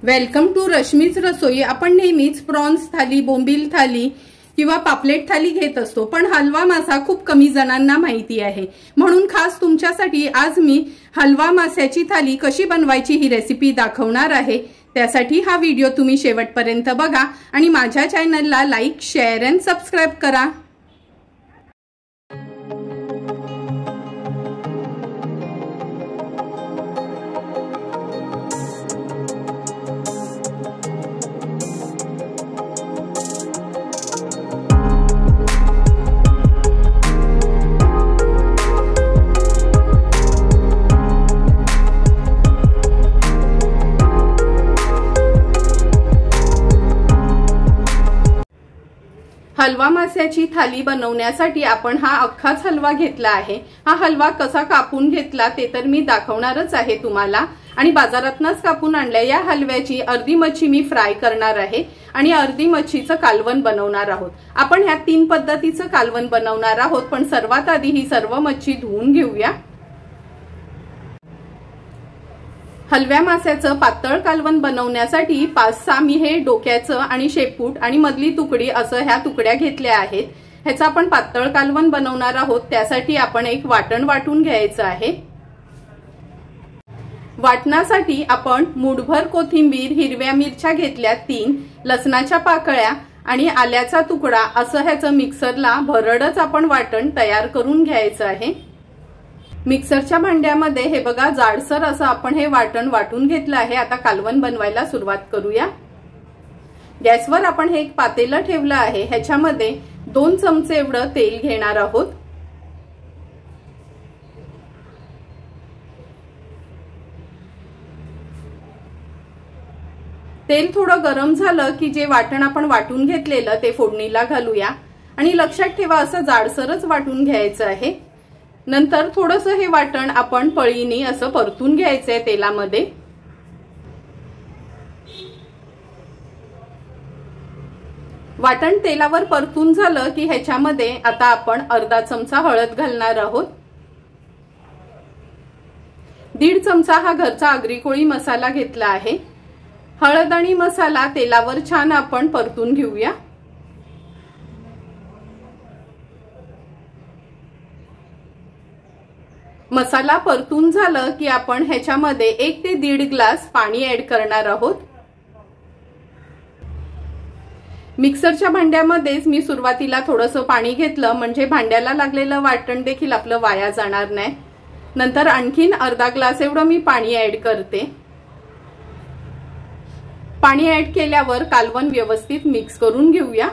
Welcome to Rashmi's रसोई। आपण नेहमीच prawns थाली, बोंबील थाली किंवा पापलेट थाली घेत असतो, पण हलवा मासा खूप कमी जणांना माहिती आहे। म्हणून खास तुमच्यासाठी आज मी हलवा मास्याची थाली कशी बनवायची ही रेसिपी दाखवणार आहे। त्यासाठी हा व्हिडिओ तुम्ही शेवटपर्यंत बघा आणि माझ्या चॅनलला लाईक, शेअर आणि सबस्क्राइब करा। हलवा मास्याची थाली बनवण्यासाठी आपण हा अख्खाच हलवा घेतला आहे। हा हलवा कसा कापून घेतला ते तर मी दाखवणारच आहे तुम्हाला। आणि बाजारातनच कापून आणल्या या हलव्याची अर्धी मच्छी मी फ्राय करणार आहे आणि अर्धी मच्छीचं कालवण बनवणार आहोत। आपण ह्या तीन पद्धतीचं कालवण बनवणार आहोत, पण सर्वात आधी ही सर्व मच्छी धुवून घेऊया। हलव्या मास्याचं पातळ कालवण बनवण्यासाठी 5-6 मी हे डोक्याचं आणि शेपूट आणि मधली तुकडी असं ह्या तुकड्या घेतल्या आहेत। ह्याचं आपण पातळ कालवण बनवणार आहोत। त्यासाठी आपण एक वाटण वाटून घ्यायचं आहे। वाटणासाठी आपण मूठभर कोथिंबीर, हिरव्या मिरच्या घेतल्या 3, लसणाच्या पाकळ्या आणि आल्याचा तुकडा असं ह्याचं मिक्सरला भरडच आपण वाटण तयार करून घ्यायचं आहे। मिक्सरच्या भांड्यामध्ये हे बघा जाडसर असं आपण हे वाटण वाटून घेतलं आहे। आता कालवण बनवायला सुरुवात करूया। गॅसवर आपण हे एक पातेलं ठेवलं आहे। ह्याच्यामध्ये 2 चमचे एवढं तेल घेणार आहोत। तेल थोडं गरम झालं की जे वाटण आपण वाटून घेतलेलं ते फोडणीला घालूया आणि लक्षात ठेवा असं जाडसरच वाटून घ्यायचं आहे। नंतर थोडंसं हे वाटण आपण पळीनी असं परतून घ्यायचंय तेलामध्ये। वाटण तेलावर परतून झालं की ह्याच्यामध्ये आता आपण अर्धा चमचा हळद घालणार आहोत। 1.5 चमचा हा घरचा आगरी कोळी मसाला घेतला आहे। हळद आणि मसाला तेलावर छान आपण परतून घेऊया। मसाला परतून झालं की आपण ह्याच्यामध्ये 1 ते 1.5 ग्लास पाणी ऍड करणार आहोत। मिक्सरच्या भांड्यामध्येच मी सुरुवातीला थोडंसं पाणी घेतलं, म्हणजे भांड्याला लागलेलं वाटण देखील आपलं वाया जाणार नाही। नंतर आणखीन अर्धा ग्लास एवढं मी पाणी ऍड करते। पाणी ऍड केल्यावर कालवण व्यवस्थित मिक्स करून घेऊया।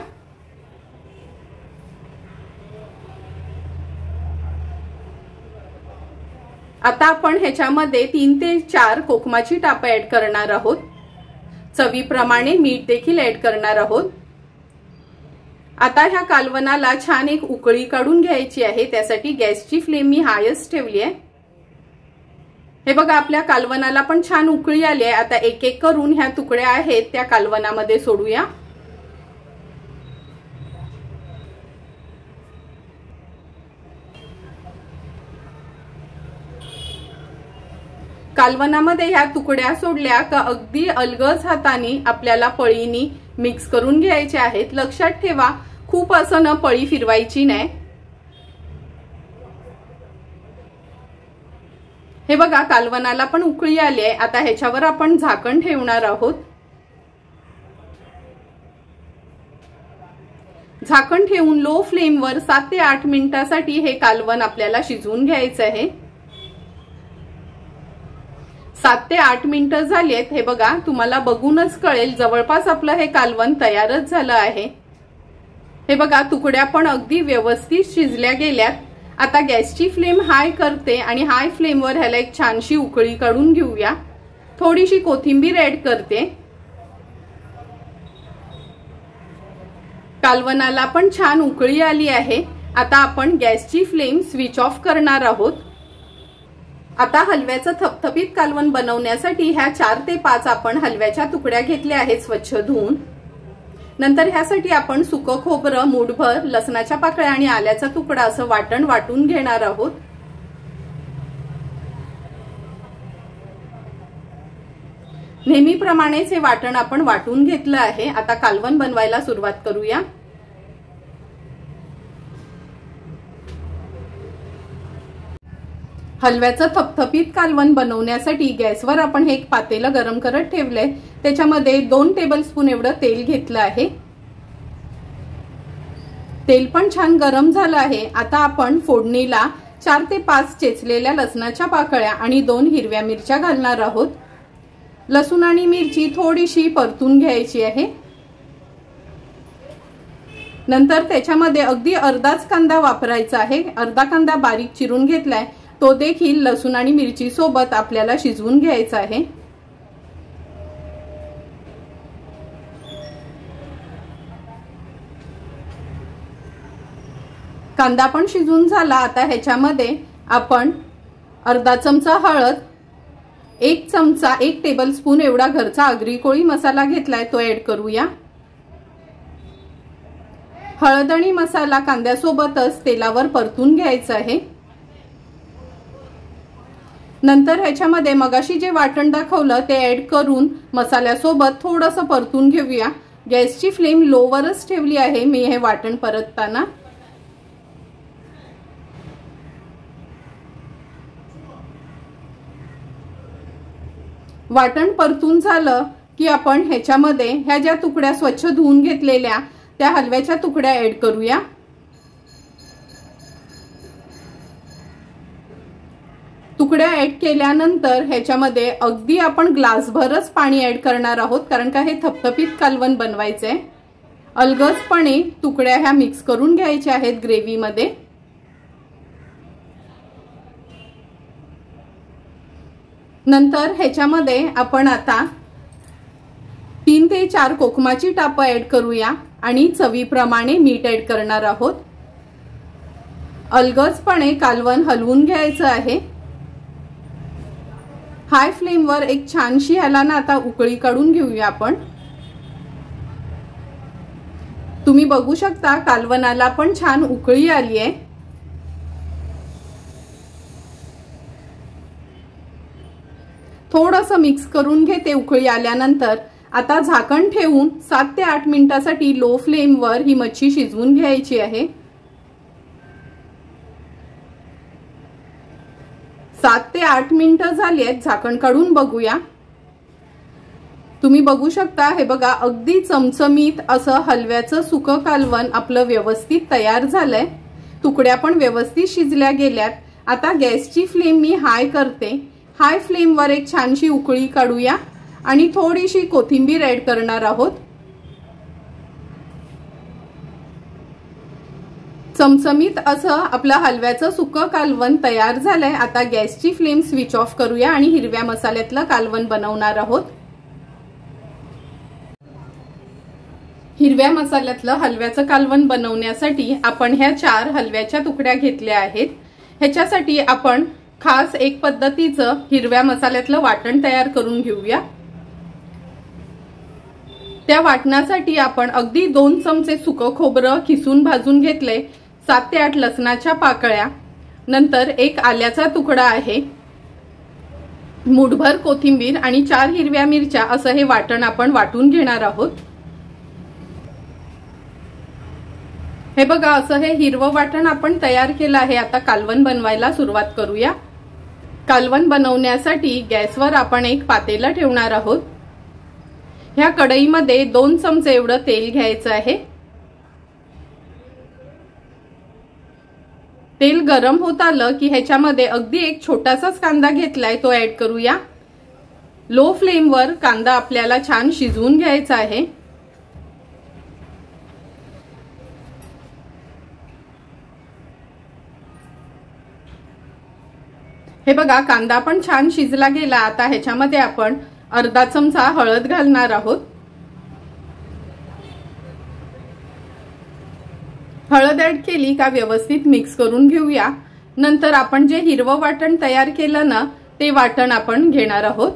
आता आपण ह्याच्यामध्ये 3 ते 4 कोकमाची टाप ऍड करणार आहोत। चवीप्रमाणे मीठ देखील ऍड करणार आहोत। आता ह्या कालवणाला छान एक उकळी काढून घ्यायची आहे। त्यासाठी गॅसची फ्लेम मी हायच ठेवली आहे। हे बघा आपल्या कालवणाला पण छान उकळी आली आहे। आता एक एक करून ह्या तुकड्या आहेत त्या कालवणामध्ये सोडूया। कालवणामध्ये ह्या तुकड्या सोडल्या का अगदी अलगद हाताने आपल्याला पळीनी मिक्स करून घ्यायचे आहेत। लक्षात ठेवा खूप असं न पळी फिरवायची नाही। हे बघा कालवणाला पण उकळी आली आहे। आता ह्याच्यावर आपण झाकण ठेवणार आहोत। झाकण ठेवून लो फ्लेमवर 7 ते 8 मिनिटांसाठी हे कालवण आपल्याला शिजवून घ्यायचं आहे। 7 ते 8 मिनिटं झालीत। हे बघा तुम्हाला बघूनच कळेल जवळपास आपलं हे कालवण तयारच झालं आहे। हे बघा तुकड्या पण अगदी व्यवस्थित शिजल्या गेल्यात। आता गॅसची फ्लेम हाय करते आणि हाय फ्लेमवर ह्याला एक छानशी उकळी काढून घेऊया। थोडीशी कोथिंबीर ऍड करते। कालवणाला पण छान उकळी आली आहे। आता आपण गॅसची फ्लेम स्विच ऑफ करणार आहोत। आता हलव्याचं थपथपीत कालवण बनवण्यासाठी ह्या 4 ते 5 आपण हलव्याच्या तुकड्या घेतल्या आहेत स्वच्छ धुवून। नंतर ह्यासाठी आपण सुकं खोबरं मूठभर, लसणाच्या पाकळ्या आणि आल्याचा तुकडा असं वाटण वाटून घेणार आहोत। नेहमीप्रमाणेच हे वाटण आपण वाटून घेतलं आहे। आता कालवण बनवायला सुरुवात करूया। हलव्याचं थपथपीत कालवण बनवण्यासाठी गॅसवर आपण हे एक पातेलं गरम करत ठेवले। त्याच्यामध्ये 2 टेबलस्पून एवढं तेल घेतलं आहे। तेल पण छान गरम झालं आहे। आता आपण फोडणीला 4 ते 5 चेचलेल्या लसणाच्या पाकळ्या आणि 2 हिरव्या मिरच्या घालणार आहोत। लसूण आणि मिरची थोडीशी परतून घ्यायची आहे। नंतर त्याच्यामध्ये अगदी अर्धाच कांदा वापरायचा आहे। अर्धा कांदा बारीक चिरून घेतलाय, तो देखील लसूण आणि मिरची सोबत आपल्याला शिजवून घ्यायचा आहे। कांदा पण शिजून झाला। आता ह्याच्यामध्ये आपण अर्धा चमचा हळद, 1 टेबलस्पून एवढा घरचा आगरी कोळी मसाला घेतलाय, तो ऍड करूया। हळद आणि मसाला कांद्यासोबतच तेलावर परतून घ्यायचा आहे। नंतर ह्याच्यामध्ये मगाशी जे वाटण दाखवलं ते ऍड करून मसाल्यासोबत थोडंसं परतून घेऊया। गॅसची फ्लेम लोवरच ठेवली आहे मी हे वाटण परतताना। वाटण परतून झालं की आपण ह्याच्यामध्ये ह्या ज्या तुकड्या स्वच्छ धुवून घेतलेल्या त्या हलव्याच्या तुकड्या ऍड करूया। तुकड्या ऍड केल्यानंतर ह्याच्यामध्ये अगदी आपण ग्लासभरच पाणी ऍड करणार आहोत, कारण का हे थपथपीत कालवण बनवायचंय। अलगदपणे तुकड्या ह्या मिक्स करून घ्यायच्या आहेत ग्रेव्ही मध्ये। नंतर ह्याच्यामध्ये आपण आता 3 ते 4 कोकमाची टापं ऍड करूया आणि चवीप्रमाणे मीठ ऍड करणार आहोत। अलगदपणे कालवण हलवून घ्यायचं आहे। हाय फ्लेमवर एक छानशी ह्याला ना आता उकळी काढून घेऊया आपण। तुम्ही बघू शकता कालवणाला पण छान उकळी आली आहे। थोडंसं मिक्स करून घेते उकळी आल्यानंतर। आता झाकण ठेवून 7 ते 8 मिनिटांसाठी लो फ्लेमवर ही मच्छी शिजवून घ्यायची आहे। 7 ते 8 मिनिटं झाली आहेत, झाकण काढून बघूया। तुम्ही बघू शकता हे बघा अगदी चमचमीत असं हलव्याचं सुकं कालवण आपलं व्यवस्थित तयार झालंय। तुकड्या पण व्यवस्थित शिजल्या गेल्यात। आता गॅसची फ्लेम मी हाय करते। हाय फ्लेमवर एक छानशी उकळी काढूया आणि थोडीशी कोथिंबीर ऍड करणार आहोत। चमचमीत असं आपलं हलव्याचं सुकं कालवण तयार झालंय। आता गॅसची फ्लेम स्विच ऑफ करूया आणि हिरव्या मसाल्यातलं कालवण बनवणार आहोत। हिरव्या मसाल्यातलं हलव्याचं कालवण बनवण्यासाठी आपण ह्या 4 हलव्याच्या तुकड्या घेतल्या आहेत। ह्याच्यासाठी आपण खास एक पद्धतीचं हिरव्या मसाल्यातलं वाटण तयार करून घेऊया। त्या वाटणासाठी आपण अगदी 2 चमचे सुकं खोबरं खिसून भाजून घेतले, 7 ते 8 लसणाच्या पाकळ्या, नंतर 1 आल्याचा तुकडा आहे, मुठभर कोथिंबीर आणि 4 हिरव्या मिरच्या असं हे वाटण आपण वाटून घेणार आहोत। हे बघा असं हे हिरवं वाटण आपण तयार केलं आहे। आता कालवण बनवायला सुरुवात करूया। कालवण बनवण्यासाठी गॅसवर आपण एक पातेलं ठेवणार आहोत। ह्या कढईमध्ये 2 चमचे एवढं तेल घ्यायचं आहे। तेल गरम होत आलं की ह्याच्यामध्ये अगदी एक छोटासाच कांदा घेतलाय, तो ऍड करूया। लो फ्लेमवर कांदा आपल्याला छान शिजवून घ्यायचा आहे। हे बघा कांदा पण छान शिजला गेला। आता ह्याच्यामध्ये आपण अर्धा चमचा हळद घालणार आहोत। हळद ऍड केली का व्यवस्थित मिक्स करून घेऊया। नंतर आपण जे हिरवं वाटण तयार केलं ना ते वाटण आपण घेणार आहोत।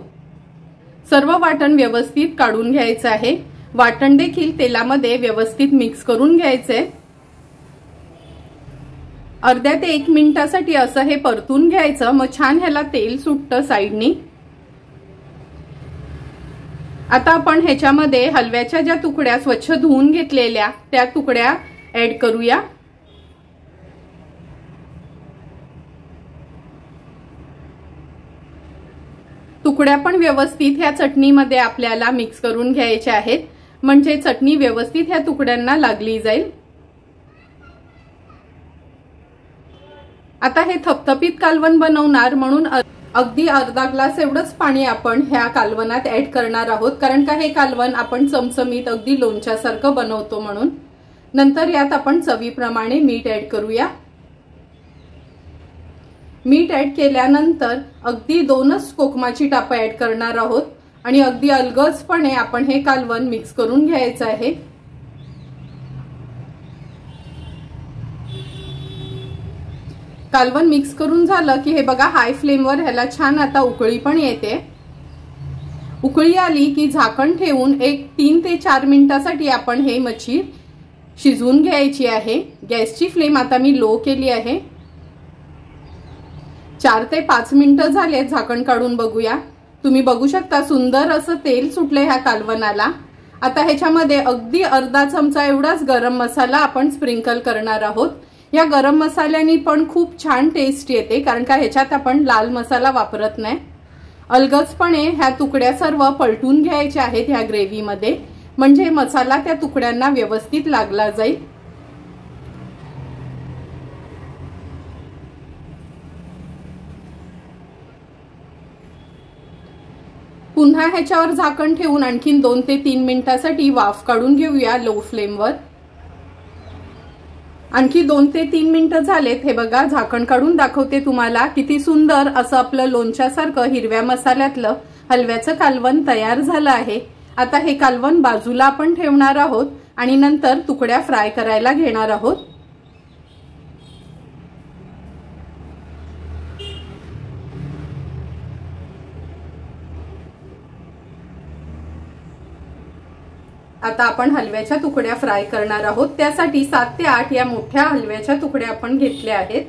सर्व वाटण व्यवस्थित काढून घ्यायचं आहे। वाटण देखील तेलामध्ये व्यवस्थित मिक्स करून घ्यायचंय। अर्ध्या ते 1 मिनिटासाठी असं हे परतून घ्यायचं, मग छान ह्याला तेल सुटतं साइडनी। आता आपण ह्याच्यामध्ये हलव्याच्या ज्या तुकड्या स्वच्छ धुवून घेतलेल्या त्या तुकड्या ऍड करूया। तुकड्या पण व्यवस्थित ह्या चटणीमध्ये आपल्याला मिक्स करून घ्यायच्या आहेत, म्हणजे चटणी व्यवस्थित ह्या तुकड्यांना लागली जाईल। आता हे थपथपीत कालवण बनवणार म्हणून अगदी अर्धा ग्लास एवढंच पाणी आपण ह्या कालवणात ऍड करणार आहोत, कारण का हे कालवण आपण चमचमीत अगदी लोणच्यासारखं बनवतो म्हणून। नंतर यात आपण चवीप्रमाणे मीठ ऍड करूया। मीठ ऍड केल्यानंतर अगदी 2च कोकमाची टापं ऍड करणार आहोत आणि अगदी अलगदपणे आपण हे कालवण मिक्स करून घ्यायचं आहे। कालवण मिक्स करून झालं की हे बघा हाय फ्लेमवर ह्याला छान आता उकळी पण येते। उकळी आली की झाकण ठेवून एक 3 ते 4 मिनिटांसाठी आपण हे मच्छी शिजवून घ्यायची आहे। गॅसची फ्लेम आता मी लो केली आहे। 4 ते 5 मिनिटं झाले, झाकण काढून बघूया। तुम्ही बघू शकता सुंदर असं तेल सुटले ह्या कालवणाला। आता ह्याच्यामध्ये अगदी अर्धा चमचा एवढाच गरम मसाला आपण स्प्रिंकल करणार आहोत। या गरम मसाल्याने पण खूप छान टेस्ट येते, कारण का ह्याच्यात आपण लाल मसाला वापरत नाही। अलगदपणे ह्या तुकड्या सर्व पलटून घ्यायच्या आहेत ह्या ग्रेव्हीमध्ये, म्हणजे मसाला त्या तुकड्यांना व्यवस्थित लागला जाईल। पुन्हा ह्याच्यावर झाकण ठेवून आणखीन 2 ते 3 मिनिटांसाठी वाफ काढून घेऊया लो फ्लेमवर। आणखी 2 ते 3 मिनिटं झालेत। हे बघा झाकण काढून दाखवते तुम्हाला, किती सुंदर असं आपलं लोणच्यासारखं हिरव्या मसाल्यातलं हलव्याचं कालवण तयार झालं आहे। आता हे कालवण बाजूला आपण ठेवणार आहोत आणि नंतर तुकड्या फ्राय करायला घेणार आहोत। आता आपण हलव्याच्या तुकड्या फ्राय करणार आहोत। त्यासाठी 7 ते 8 या मोठ्या हलव्याच्या तुकड्या आपण घेतल्या आहेत।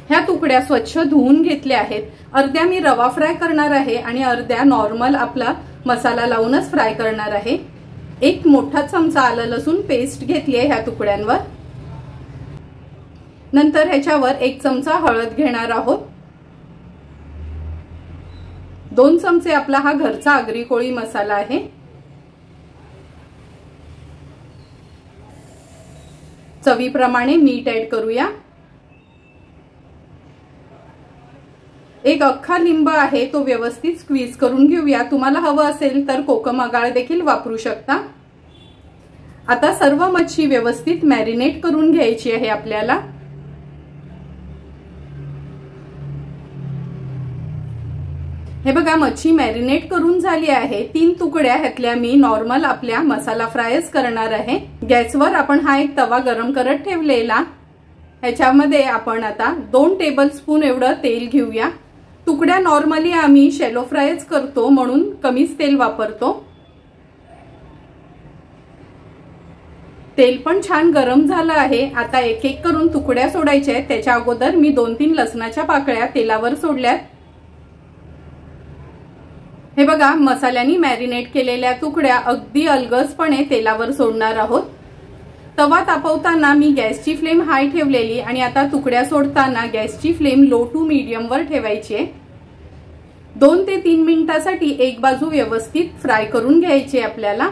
ह्या तुकड्या स्वच्छ धुवून घेतल्या आहेत। अर्ध्या मी रवा फ्राय करणार आहे आणि अर्ध्या नॉर्मल आपला मसाला लावूनच फ्राय करणार आहे। एक मोठा चमचा आलं लसूण पेस्ट घेतली आहे ह्या तुकड्यांवर। नंतर ह्याच्यावर 1 चमचा हळद घेणार आहोत। 2 चमचे आपला हा घरचा आगरी कोळी मसाला आहे। चवीप्रमाणे मीठ ऍड करूया। एक अख्खा लिंब आहे तो व्यवस्थित स्क्वीज करून घेऊया। तुम्हाला हवं असेल तर कोकम आगाळ देखील वापरू शकता। आता सर्व मच्छी व्यवस्थित मॅरिनेट करून घ्यायची आहे आपल्याला। हे बघा मच्छी मॅरिनेट करून झाली आहे। 3 तुकड्या ह्यातल्या मी नॉर्मल आपल्या मसाला फ्रायच करणार आहे। गॅसवर आपण हा एक तवा गरम करत ठेवलेला, ह्याच्यामध्ये आपण आता 2 टेबलस्पून एवढं तेल घेऊया। तुकड्या नॉर्मली आम्ही शॅलो फ्रायच करतो म्हणून कमीच तेल वापरतो। तेल पण छान गरम झालं आहे। आता एक एक करून तुकड्या सोडायच्या आहेत। त्याच्या अगोदर मी 2-3 लसणाच्या पाकळ्या तेलावर सोडल्यात। हे बघा मसाल्यानी मॅरिनेट केलेल्या तुकड्या अगदी अलगदपणे तेलावर सोडणार आहोत। तवा तापवताना मी गॅसची फ्लेम हाय ठेवलेली आणि आता तुकड्या सोडताना गॅसची फ्लेम लो टू मीडियम वर ठेवायची आहे। 2 ते 3 मिनिटांसाठी एक बाजू व्यवस्थित फ्राय करून घ्यायची आपल्याला।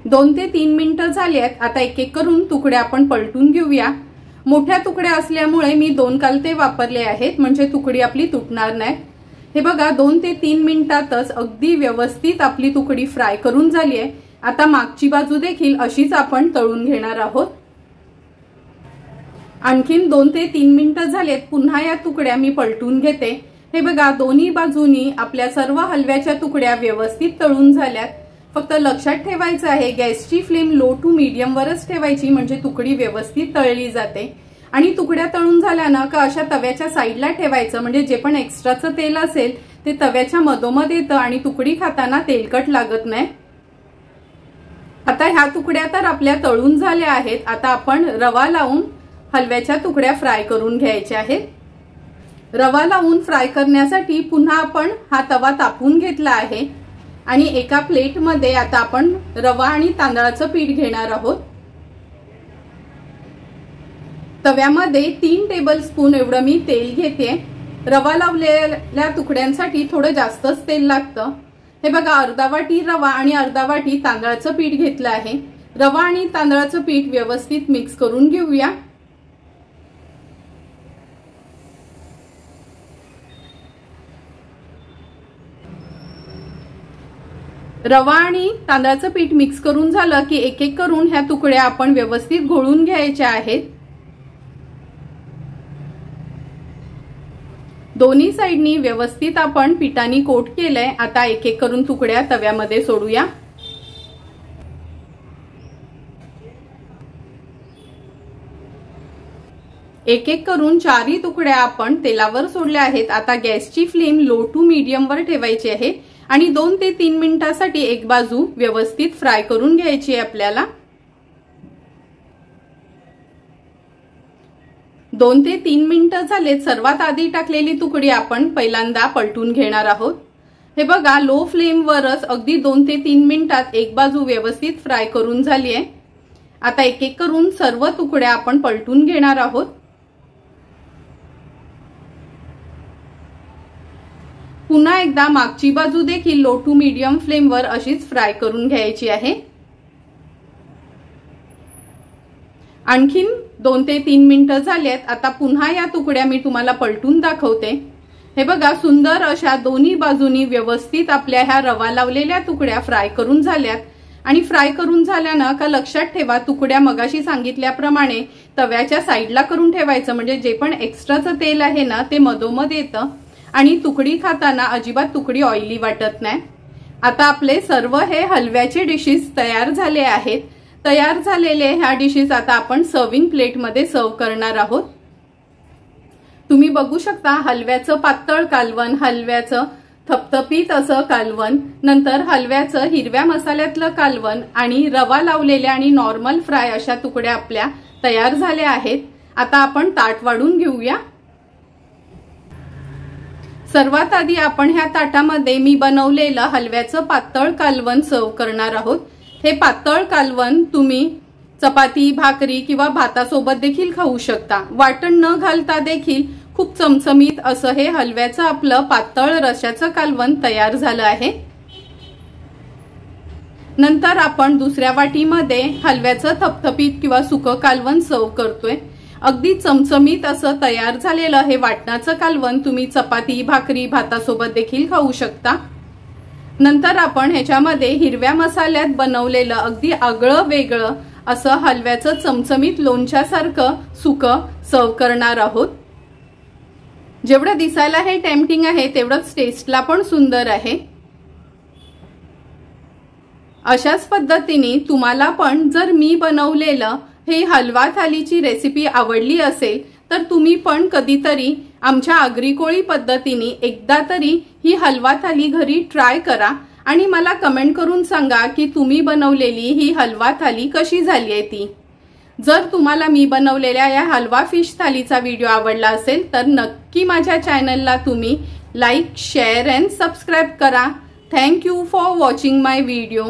दोन ते 3 मिनिटं झाली आहेत। आता एक एक करून तुकड्या आपण पलटून घेऊया। मोठ्या तुकड्या असल्यामुळे मी 2 कालते वापरले आहेत, म्हणजे तुकडी आपली तुटणार नाही। हे बघा 2 ते 3 मिनिटातच अगदी व्यवस्थित आपली तुकडी फ्राय करून झाली आहे। आता मागची बाजू देखील अशीच आपण तळून घेणार आहोत। आणखीन 2 ते 3 मिनिटं झालेत। पुन्हा या तुकड्या मी पलटून घेते। हे बघा दोन्ही बाजूनी आपल्या सर्व हलव्याच्या तुकड्या व्यवस्थित तळून झाल्यात। फक्त लक्षात ठेवायचं आहे गॅसची फ्लेम लो टू मीडियम वरच ठेवायची, म्हणजे तुकडी व्यवस्थित तळली जाते। आणि तुकड्या तळून झाल्यानं का अशा तव्याच्या साईडला ठेवायचं, म्हणजे जे पण एक्स्ट्राचं तेल असेल ते तव्याच्या मधोमध येतं आणि तुकडी खाताना तेलकट लागत नाही। आता ह्या तुकड्या तर आपल्या तळून झाल्या आहेत। आता आपण रवा लावून हलव्याच्या तुकड्या फ्राय करून घ्यायच्या आहेत। रवा लावून फ्राय करण्यासाठी पुन्हा आपण हा तवा तापवून घेतला आहे आणि एका प्लेट मध्ये आता आपण रवा आणि तांदळाचं पीठ घेणार आहोत। तव्यामध्ये 3 टेबलस्पून एवढं मी तेल घेते। रवा लावलेल्या तुकड्यांसाठी थोडं जास्तच तेल लागतं। हे बघा, अर्धा वाटी रवा आणि अर्धा वाटी तांदळाचं पीठ घेतलं आहे। रवा आणि तांदळाचं पीठ व्यवस्थित मिक्स करून घेऊया। रवा आणि तांदळाचं पीठ मिक्स करून झालं की एक एक करून ह्या तुकड्या आपण व्यवस्थित घोळून घ्यायच्या आहेत। दोन्ही साइडनी व्यवस्थित आपण पिठाने कोट केलंय। आता एक एक करून तुकड्या तव्यामध्ये सोडूया। एक एक करून 4 तुकड्या आपण तेलावर सोडल्या आहेत। आता गॅसची फ्लेम लो टू मीडियम वर ठेवायची आहे आणि 2 ते 3 मिनिटांसाठी एक बाजू व्यवस्थित फ्राय करून घ्यायची आहे आपल्याला। 2 ते 3 मिनिटं झालेत। सर्वात आधी टाकलेली तुकडी आपण पहिल्यांदा पलटून घेणार आहोत। हे बघा, लो फ्लेम वरच अगदी 2 ते 3 मिनिटात एक बाजू व्यवस्थित फ्राय करून झाली आहे। आता एक एक करून सर्व तुकड्या आपण पलटून घेणार आहोत। पुन्हा एकदा मागची बाजू देखील लो टू मीडियम फ्लेम वर अशीच फ्राय करून घ्यायची आहे। आणखीन 2 ते 3 मिनिटं झालेत। आता पुन्हा या तुकड्या मी तुम्हाला पलटून दाखवते। हे बघा, सुंदर अशा दोन्ही बाजूनी व्यवस्थित आपल्या ह्या रवा लावलेल्या तुकड्या फ्राय करून झाल्यात। आणि फ्राय करून झाल्यानं का लक्षात ठेवा, तुकड्या मगाशी सांगितल्याप्रमाणे तव्याच्या साईडला करून ठेवायचं, म्हणजे जे पण एक्स्ट्राचं तेल आहे ना ते मधोमध येतं आणि तुकडी खाताना अजिबात तुकडी ऑइली वाटत नाही। आता आपले सर्व हे हलव्याचे डिशेस तयार झाले आहेत। तयार झालेले ह्या डिशेस आता आपण सर्विंग प्लेट मध्ये सर्व करणार आहोत। तुम्ही बघू शकता, हलव्याचं पातळ कालवण, हलव्याचं थपथपीत असं कालवण, नंतर हलव्याचं हिरव्या मसाल्यातलं कालवण आणि रवा लावलेल्या आणि नॉर्मल फ्राय अशा तुकड्या आपल्या तयार झाल्या आहेत। आता आपण ताट वाढून घेऊया। सर्वात आधी आपण ह्या ताटामध्ये मी बनवलेलं हलव्याचं पातळ कालवण सर्व करणार आहोत। हे पातळ कालवण तुम्ही चपाती, भाकरी किंवा भातासोबत देखील खाऊ शकता। वाटण न घालता देखील खूप चमचमीत असं हे हलव्याचं आपलं पातळ रश्याचं कालवण तयार झालं आहे। नंतर आपण दुसऱ्या वाटीमध्ये हलव्याचं थपथपीत किंवा सुकं कालवण सर्व करतोय। अगदी चमचमीत असं तयार झालेलं हे वाटणाचं कालवण तुम्ही चपाती, भाकरी, भातासोबत देखील खाऊ शकता। नंतर आपण ह्याच्यामध्ये हिरव्या मसाल्यात बनवलेलं अगदी आगळं वेगळं असं हलव्याचं चमचमीत लोणच्यासारखं सुकं सर्व करणार आहोत। जेवढं दिसायला हे टेम्पटिंग आहे तेवढंच टेस्टला पण सुंदर आहे। अशाच पद्धतीने तुम्हाला पण जर मी बनवलेलं हे हलवा थालीची रेसिपी आवडली असेल तर तुम्ही पण कधीतरी आमच्या आगरी कोळी पद्धतीने एकदा तरी ही हलवा थाली घरी ट्राय करा आणि मला कमेंट करून सांगा की तुम्ही बनवलेली ही हलवा थाली कशी झाली आहे ती। जर तुम्हाला मी बनवलेल्या या हलवा फिश थालीचा व्हिडिओ आवडला असेल तर नक्की माझ्या चॅनलला तुम्ही लाईक, शेअर अँड सबस्क्राईब करा। Thank you for watching my video.